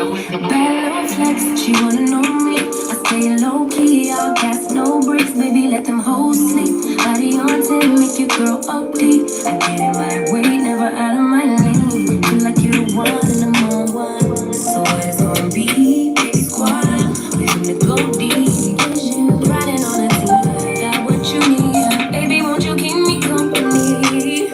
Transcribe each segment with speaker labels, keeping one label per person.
Speaker 1: Bad little flex, she wanna know me. I stay low key, all gas, no breaks. Baby, let them hoes sleep. Body on 10, make your girl OD. I get in my way, never out of my lane. Feel like you're the one and I'm on one. So what it's gonna be? Big squad, we finna go deep. Riding on a team, got what you need. Baby, won't you keep me company?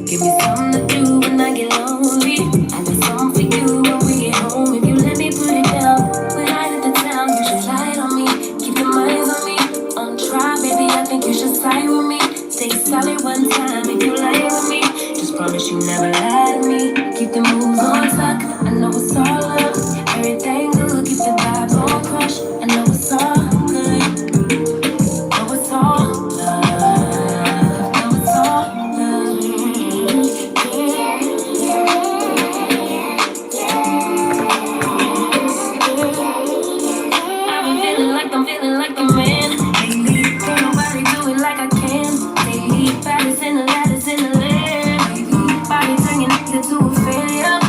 Speaker 1: Give me something to do when I get lonely. I got something for you when we get home. If you let me put it down, when I hit the town, you should slide on me. Keep your minds on me. On try, baby, I think you should side with me. Stay solid one time if you lie with me. Just promise you never lie to me. Keep the moves on tuck. I know it's all love. Everything good, keep the vibe on crush. I know it's all good. Know it's all love. Know it's all I'm feeling like a man. Lately, can't nobody do it like I can. Lately, baddest in the lattice in the land. Body turn your nigga to a failure.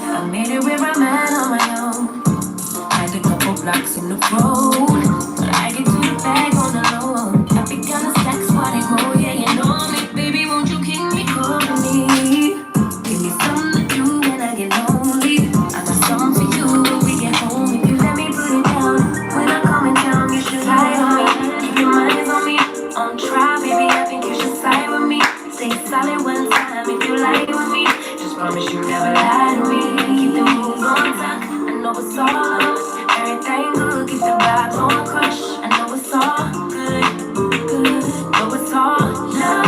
Speaker 1: I made it with my man on my own. Had a couple blocks in the road, but I get to the bag on the low. I be kinda stacks while they roll, yeah, you know me. Baby, won't you keep me company? Give me something to do when I get lonely. I got something for you when we get home. If you let me put it down, when I come in town, you should lie on me. Keep your minds on me. On try, baby, I think you should side with me. Stay solid one time if you lie with me. Just promise you never lie to me. Keep the moves on tuck. I know it's all love. Everything good, keep the vibes on crush. I know it's all good, good. Know it's all love.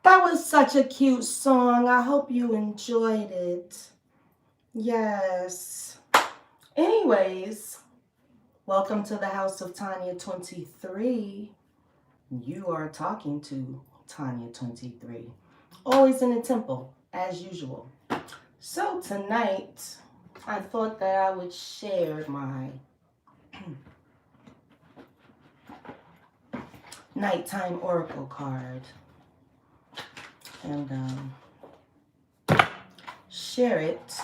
Speaker 2: That was such a cute song. I hope you enjoyed it. Yes. Anyways, welcome to the house of Tonya 23. You are talking to Tonya 23. Always in the temple, as usual. So tonight, I thought that I would share my nighttime oracle card and share it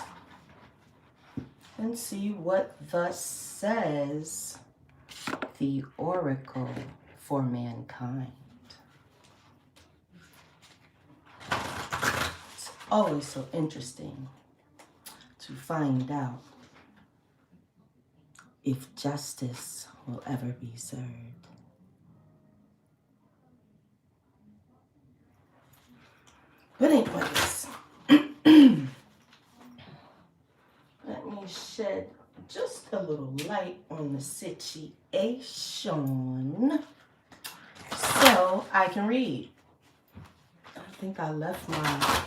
Speaker 2: and see what thus says the oracle for mankind. It's always so interesting to find out if justice will ever be served. But anyways, let me shed just a little light on the situation so I can read. I think I left my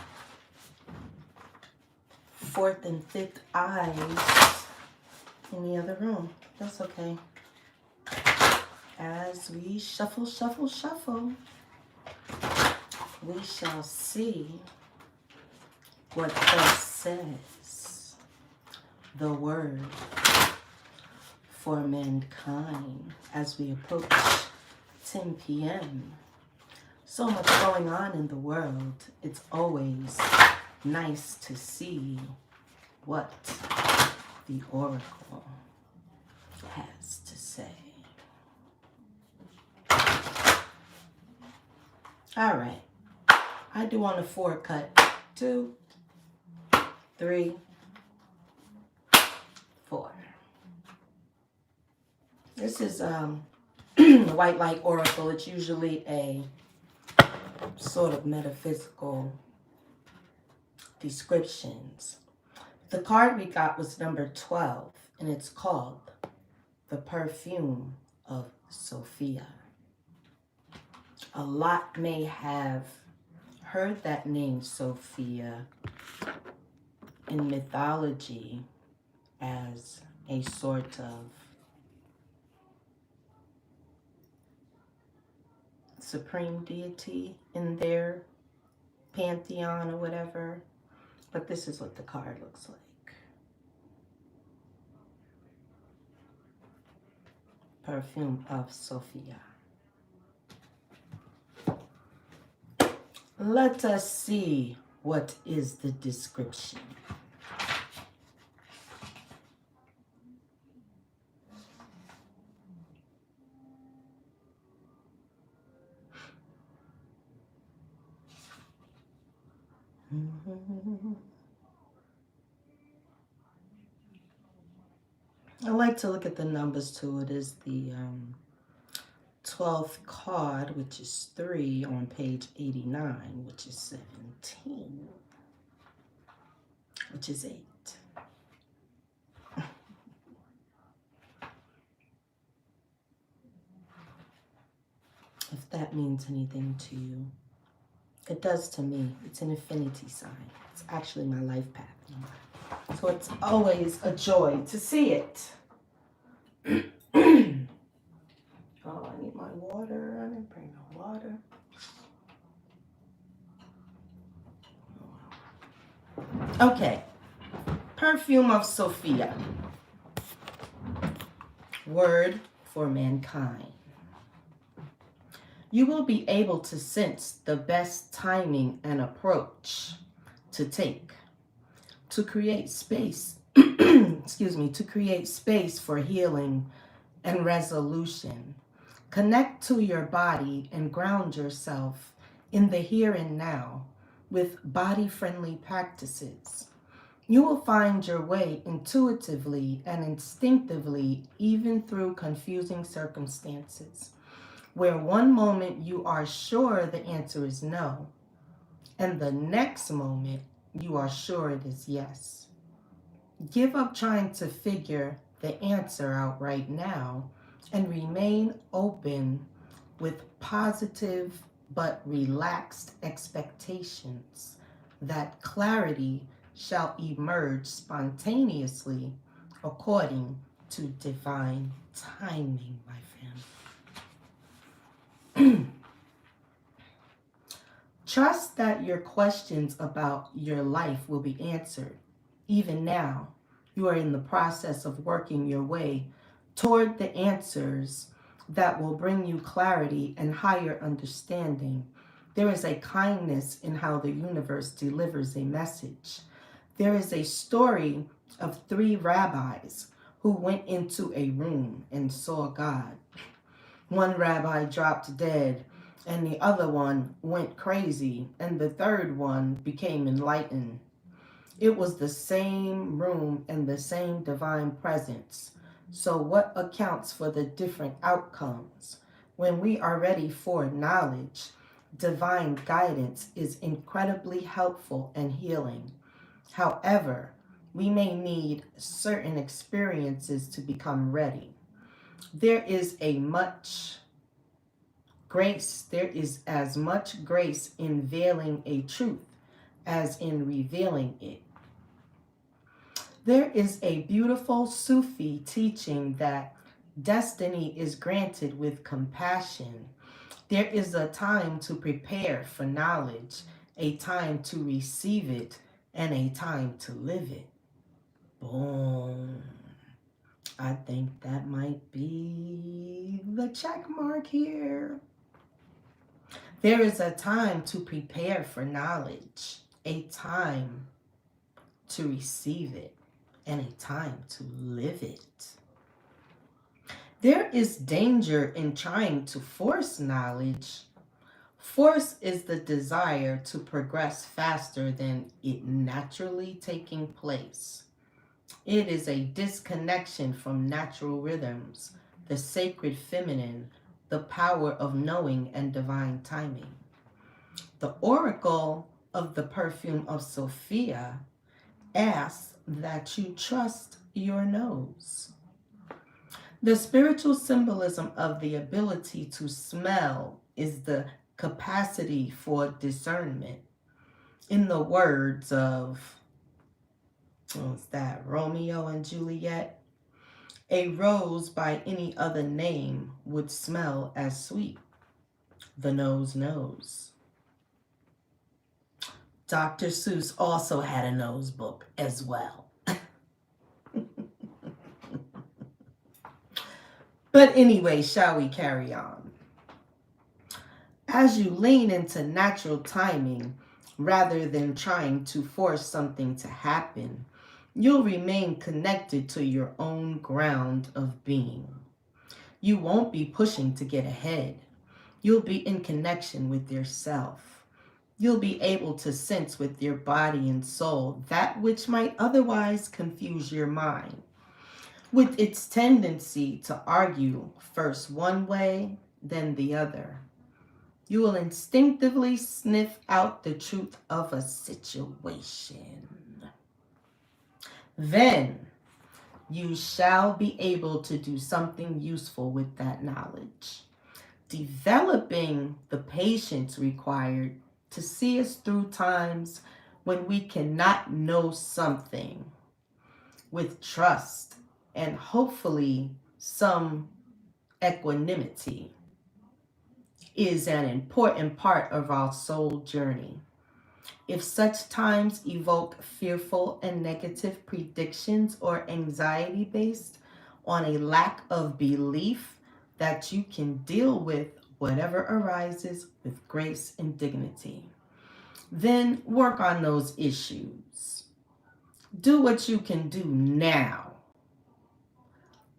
Speaker 2: fourth and fifth eyes in the other room. That's okay. As we shuffle, shuffle, shuffle, we shall see what thus says the word for mankind as we approach 10 p.m. So much going on in the world. It's always nice to see what the oracle has to say. All right. I do on a 4 cut. 2, 3, 4. This is the White Light Oracle. It's usually a sort of metaphysical descriptions. The card we got was number 12, and it's called The Perfume of Sophia. A lot may have heard that name, Sophia, in mythology as a sort of supreme deity in their pantheon or whatever. But this is what the card looks like. Perfume of Sophia. Let us see what is the description. I like to look at the numbers too. It is the 12th card, which is 3 on page 89, which is 17, which is 8. If that means anything to you. It does to me. It's an infinity sign. It's actually my life path number. So it's always a joy to see it. Oh, I need my water. I didn't bring no water. Okay. Perfume of Sophia. Word for mankind. You will be able to sense the best timing and approach to take to create space, to create space for healing and resolution. Connect to your body and ground yourself in the here and now with body-friendly practices. You will find your way intuitively and instinctively, even through confusing circumstances, where one moment you are sure the answer is no, and the next moment you are sure it is yes. Give up trying to figure the answer out right now and remain open with positive but relaxed expectations that clarity shall emerge spontaneously according to divine timing, my friend. Trust that your questions about your life will be answered. Even now, you are in the process of working your way toward the answers that will bring you clarity and higher understanding. There is a kindness in how the universe delivers a message. There is a story of 3 rabbis who went into a room and saw God. One rabbi dropped dead, and the other one went crazy, and the third one became enlightened. It was the same room and the same divine presence. So what accounts for the different outcomes? When we are ready for knowledge, divine guidance is incredibly helpful and healing. However, we may need certain experiences to become ready. There is as much grace in veiling a truth as in revealing it. There is a beautiful Sufi teaching that destiny is granted with compassion. There is a time to prepare for knowledge, a time to receive it, and a time to live it. Boom. I think that might be the check mark here. There is a time to prepare for knowledge, a time to receive it, and a time to live it. There is danger in trying to force knowledge. Force is the desire to progress faster than it naturally taking place. It is a disconnection from natural rhythms, the sacred feminine, the power of knowing and divine timing. The oracle of the perfume of Sophia asks that you trust your nose. The spiritual symbolism of the ability to smell is the capacity for discernment. In the words of, what's that, Romeo and Juliet, a rose by any other name would smell as sweet. The nose knows. Dr. Seuss also had a nose book as well. But anyway, shall we carry on? As you lean into natural timing rather than trying to force something to happen, you'll remain connected to your own ground of being. You won't be pushing to get ahead. You'll be in connection with yourself. You'll be able to sense with your body and soul that which might otherwise confuse your mind, with its tendency to argue first one way, then the other. You will instinctively sniff out the truth of a situation. Then you shall be able to do something useful with that knowledge, developing the patience required to see us through times when we cannot know something, with trust and hopefully some equanimity, is an important part of our soul journey. If such times evoke fearful and negative predictions or anxiety based on a lack of belief that you can deal with whatever arises with grace and dignity, then work on those issues. Do what you can do now.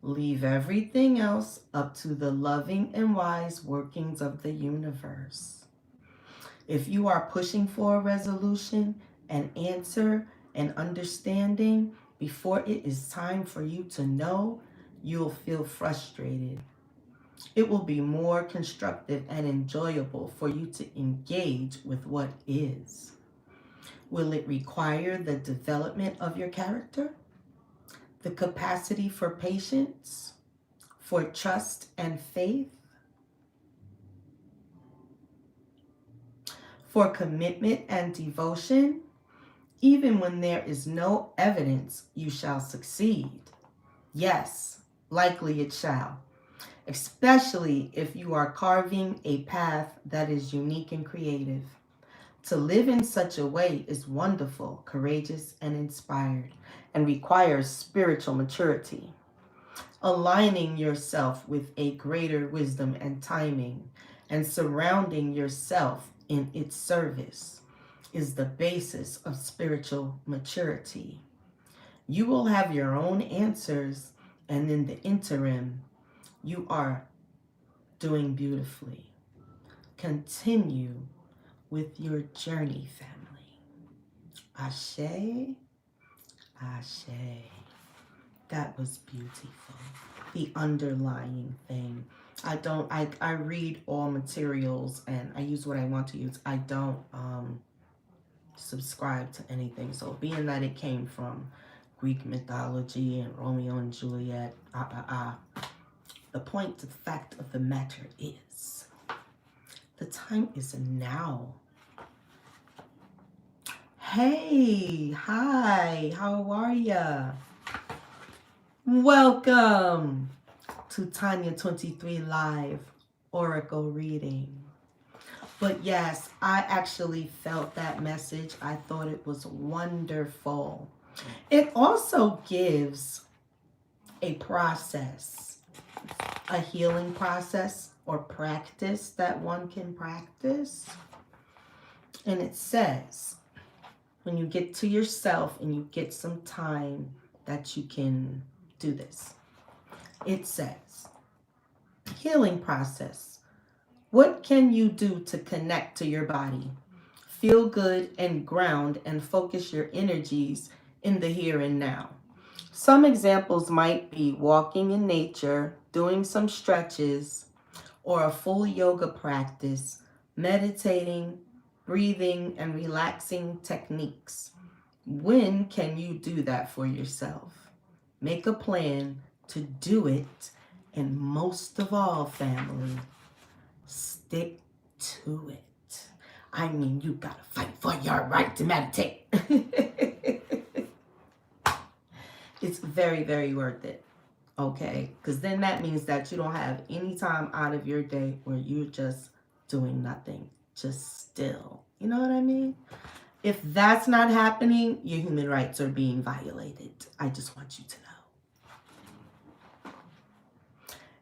Speaker 2: Leave everything else up to the loving and wise workings of the universe. If you are pushing for a resolution, an answer, an understanding before it is time for you to know, you'll feel frustrated. It will be more constructive and enjoyable for you to engage with what is. Will it require the development of your character, the capacity for patience, for trust and faith, for commitment and devotion? Even when there is no evidence you shall succeed. Yes, likely it shall, especially if you are carving a path that is unique and creative. To live in such a way is wonderful, courageous, and inspired, and requires spiritual maturity. Aligning yourself with a greater wisdom and timing, and surrounding yourself in its service, is the basis of spiritual maturity. You will have your own answers, and in the interim, you are doing beautifully. Continue with your journey, family. Ashe, ashe. That was beautiful. The underlying thing. I read all materials and I use what I want to use. I don't subscribe to anything. So being that it came from Greek mythology and Romeo and Juliet, the point, the fact of the matter is, the time is now. Hey, hi, how are ya? Welcome to Tonya 23 Live Oracle Reading. But yes, I actually felt that message. I thought it was wonderful. It also gives a process, a healing process or practice that one can practice. And it says, when you get to yourself and you get some time that you can do this. It says, healing process. What can you do to connect to your body? Feel good and ground and focus your energies in the here and now. Some examples might be walking in nature, doing some stretches, or a full yoga practice, meditating, breathing, and relaxing techniques. When can you do that for yourself? Make a plan to do it, and most of all, family, stick to it. I mean, you gotta fight for your right to meditate. It's very, very worth it, okay? Because then that means that you don't have any time out of your day where you're just doing nothing, just still. You know what I mean? If that's not happening, your human rights are being violated. I just want you to know.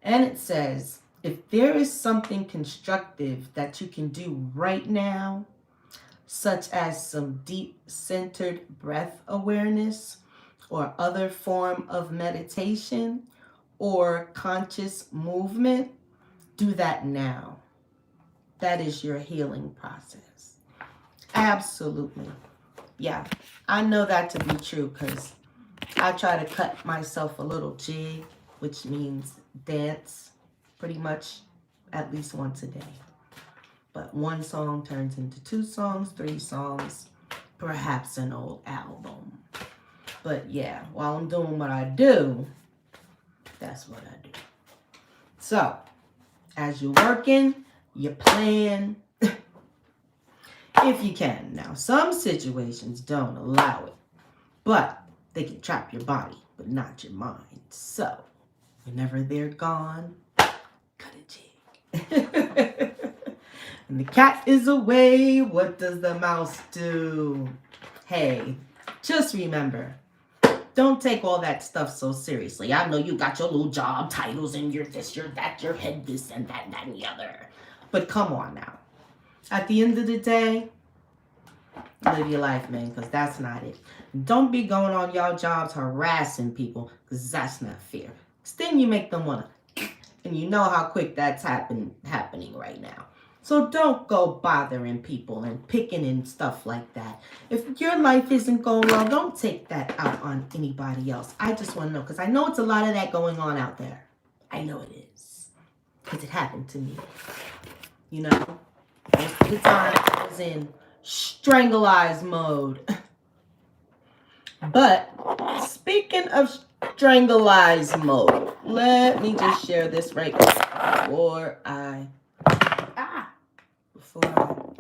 Speaker 2: And it says, if there is something constructive that you can do right now, such as some deep centered breath awareness or other form of meditation or conscious movement, do that now. That is your healing process. Absolutely. Yeah, I know that to be true because I try to cut myself a little jig, which means dance, pretty much at least once a day. But one song turns into 2 songs, 3 songs, perhaps an old album. But yeah, while I'm doing what I do, that's what I do. So, as you're working, you're playing, if you can. Now, some situations don't allow it, but they can trap your body, but not your mind. So, whenever they're gone, cut a jig. And the cat is away, what does the mouse do? Hey, just remember, don't take all that stuff so seriously. I know you got your little job titles and you're this, you're that, your head this and that and the other. But come on now. At the end of the day, live your life, man, because that's not it. Don't be going on y'all jobs harassing people, because that's not fair. Because then you make them want to, and you know how quick that's happening right now. So don't go bothering people and picking and stuff like that. If your life isn't going well, don't take that out on anybody else. I just want to know, because I know it's a lot of that going on out there. I know it is, because it happened to me. You know, most of the time I was in strangleize mode. But speaking of strangleize mode, let me just share this right before I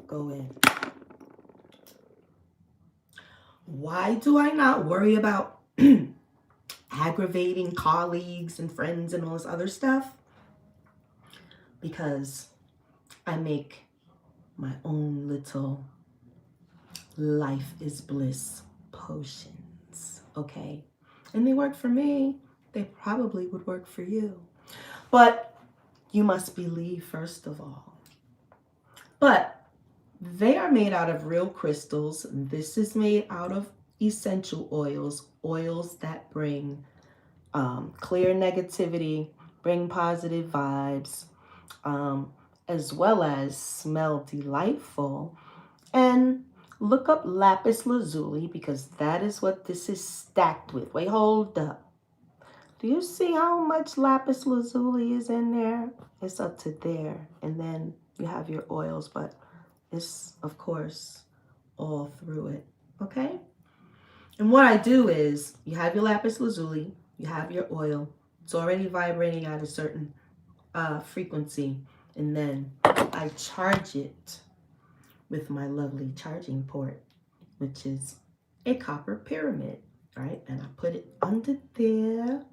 Speaker 2: go in. Why do I not worry about aggravating colleagues and friends and all this other stuff? Because I make my own little life is bliss potions, okay? And they work for me. They probably would work for you. But you must believe, first of all. But they are made out of real crystals. This is made out of essential oils, oils that bring clear negativity, bring positive vibes, as well as smell delightful. And look up lapis lazuli because that is what this is stacked with. Wait, hold up. Do you see how much lapis lazuli is in there? It's up to there. And then you have your oils, but it's, of course, all through it. Okay? And what I do is, you have your lapis lazuli, you have your oil. It's already vibrating at a certain frequency. And then I charge it with my lovely charging port, which is a copper pyramid, right? And I put it under there,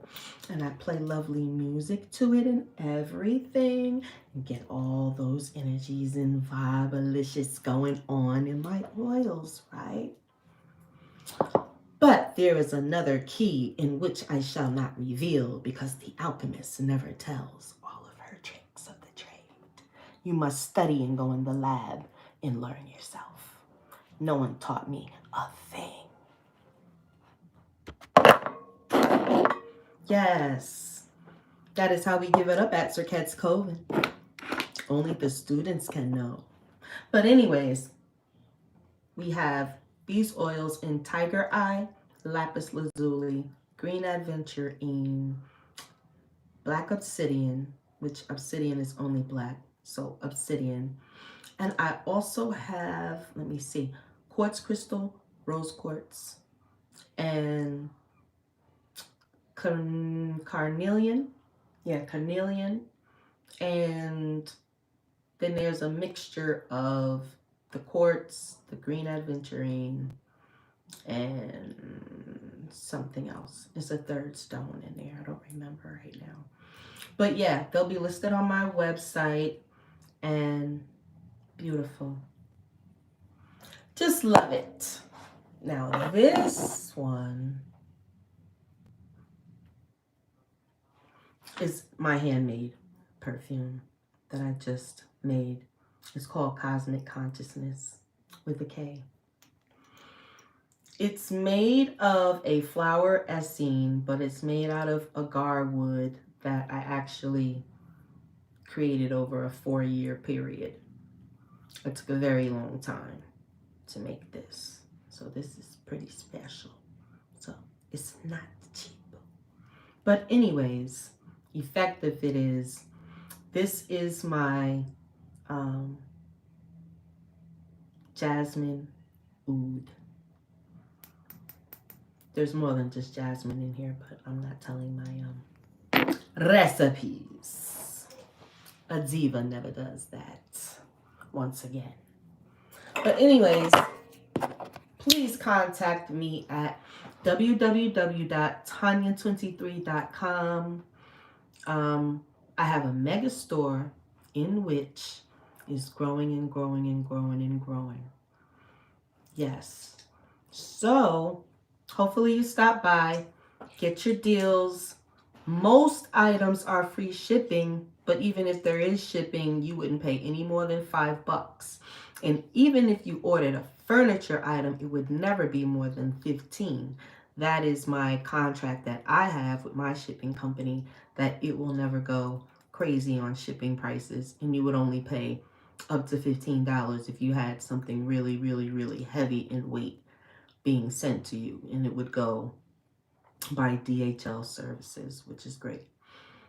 Speaker 2: and I play lovely music to it and everything, and get all those energies and vibalicious going on in my oils, right? But there is another key in which I shall not reveal, because the alchemist never tells all of her tricks of the trade. You must study and go in the lab and learn yourself. No one taught me a thing. Yes, that is how we give it up at Sir Ket's Coven. Only the students can know. But anyways, we have these oils in Tiger Eye, Lapis Lazuli, Green Aventurine, Black Obsidian, which obsidian is only black, so obsidian. And I also have, let me see, quartz crystal, rose quartz, and carnelian. Yeah, carnelian. And then there's a mixture of the quartz, the green aventurine, and something else. It's a third stone in there. I don't remember right now. But yeah, they'll be listed on my website. And Beautiful. Just love it. Now this one is my handmade perfume that I just made. It's called Cosmic Consciousness with a K. It's made of a flower essene, but it's made out of agar wood that I actually created over a 4-year period. It took a very long time to make this. So this is pretty special. So it's not cheap. But anyways, effective it is. This is my jasmine oud. There's more than just jasmine in here, but I'm not telling my recipes. A diva never does that. Once again. But anyways, please contact me at www.tonya23.com. I have a mega store in which is growing and growing and growing and growing. Yes. So hopefully you stop by, get your deals. Most items are free shipping, but even if there is shipping, you wouldn't pay any more than $5. And even if you ordered a furniture item, it would never be more than $15. That is my contract that I have with my shipping company, that it will never go crazy on shipping prices, and you would only pay up to $15 if you had something really, really, really heavy in weight being sent to you, and it would go by DHL services, which is great.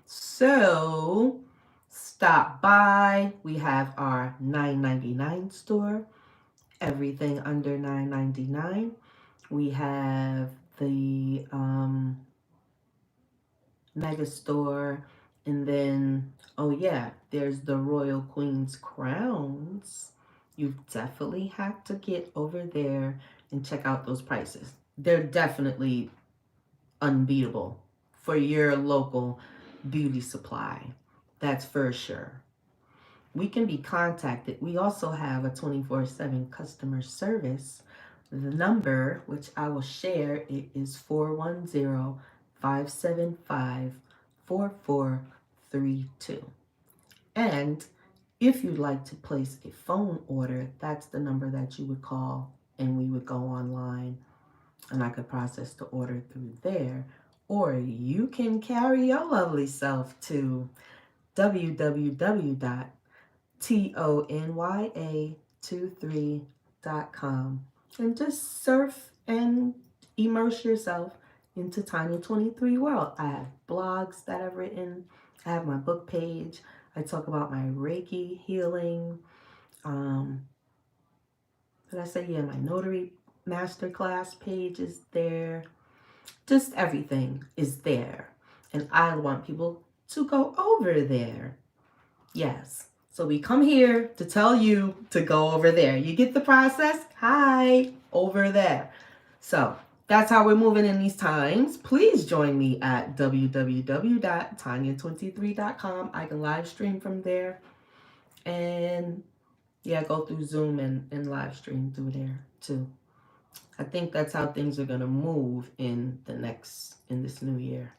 Speaker 2: So stop by. We have our $9.99 store, everything under $9.99. We have the mega store, and then oh yeah, there's the Royal Queen's crowns. You definitely have to get over there and check out those prices. They're definitely unbeatable for your local beauty supply. That's for sure. We can be contacted. We also have a 24/7 customer service. The number, which I will share, it is 410-575-4432. And if you'd like to place a phone order, that's the number that you would call, and we would go online and I could process the order through there. Or you can carry your lovely self to www.tonya23.com and just surf and immerse yourself into Tonya 23 world. I have blogs that I've written. I have my book page. I talk about my Reiki healing. Did I say, yeah, my notary masterclass page is there. Just everything is there. And I want people to go over there. Yes. So we come here to tell you to go over there. You get the process? Hi, over there. So that's how we're moving in these times. Please join me at www.tonya23.com. I can live stream from there. And yeah, go through Zoom and live stream through there too. I think that's how things are going to move in this new year.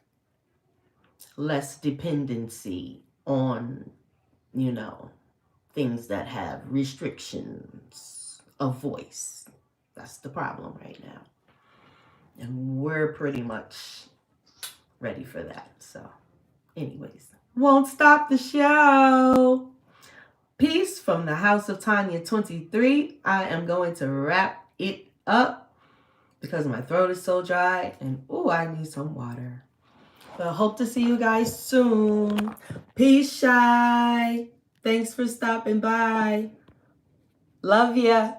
Speaker 2: Less dependency on, things that have restrictions of voice. That's the problem right now. And we're pretty much ready for that. So, anyways, won't stop the show. Peace from the House of Tonya 23. I am going to wrap it up because my throat is so dry and I need some water. But I hope to see you guys soon. Peace, Shy. Thanks for stopping by. Love ya.